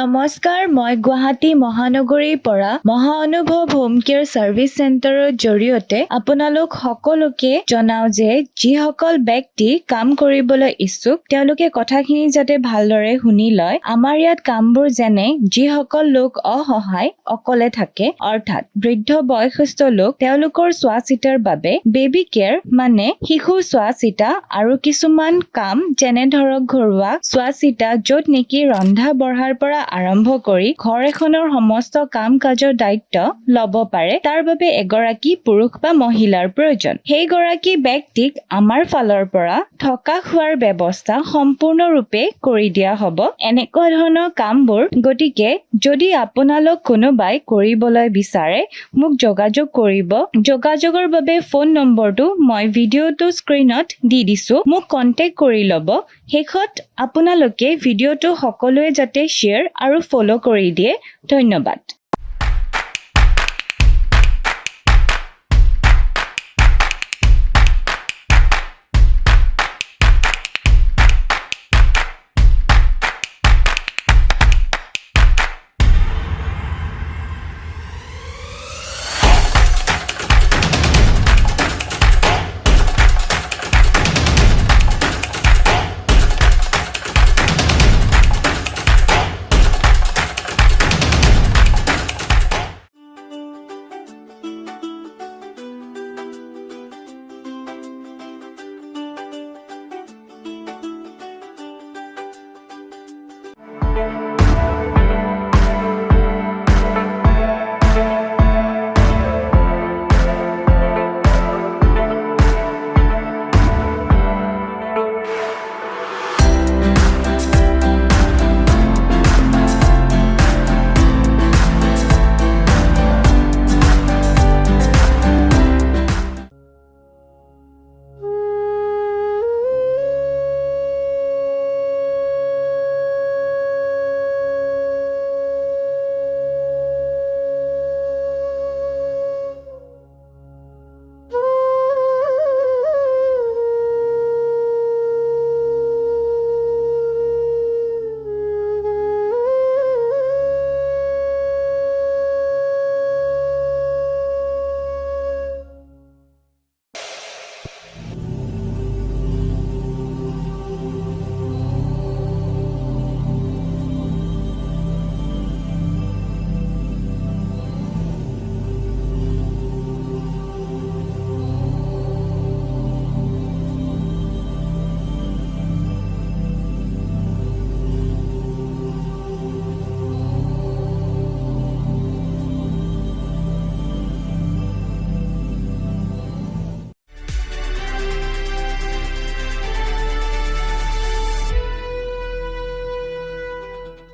নমস্কাৰ, মই গুৱাহাটী মহানগৰীৰ পৰা মহা অনুভৱ হোম কেয়াৰ সাৰ্ভিস চেণ্টাৰৰ জৰিয়তে আপোনালোক সকলোকে জনাও যে যিসকল ব্যক্তি কাম কৰিবলৈ ইচ্ছুক তেওঁলোকে কথাখিনি যাতে ভালদৰে শুনি লয়। আমাৰ ইয়াত কামবোৰ যেনে যিসকল লোক অসহায় অকলে থাকে অৰ্থাৎ বৃদ্ধ বয়সস্থ লোক তেওঁলোকৰ চোৱা চিতাৰ বাবে বেবী কেয়াৰ মানে শিশু চোৱা চিতা আৰু কিছুমান কাম যেনে ধৰক ঘৰুৱা চোৱা চিতা য'ত নেকি ৰন্ধা বঢ়াৰ পৰা আৰম্ভ কৰি ঘৰ এখনৰ সমস্ত কাম কাজৰ দায়িত্ব ল'ব পাৰে তাৰ বাবে এগৰাকী পুৰুষ বা মহিলাৰ প্ৰয়োজন। সেই গৰাকী ব্যক্তিক আমাৰ ফালৰ পৰা থকা খোৱাৰ ব্যৱস্থা সম্পূৰ্ণৰূপে কৰি দিয়া হ'ব এনেকুৱা ধৰণৰ কামবোৰ। গতিকে যদি আপোনালোক কোনোবাই কৰিবলৈ বিচাৰে মোক যোগাযোগ কৰিব। যোগাযোগৰ বাবে ফোন নম্বৰটো মই ভিডিঅ'টো স্ক্ৰীনত দি দিছো, মোক কন্টেক্ট কৰি ল'ব। শেষত আপোনালোকে ভিডিঅ'টো সকলোৱে যাতে শ্বেয়াৰ আৰু ফলো কৰি দিয়ে। ধন্যবাদ।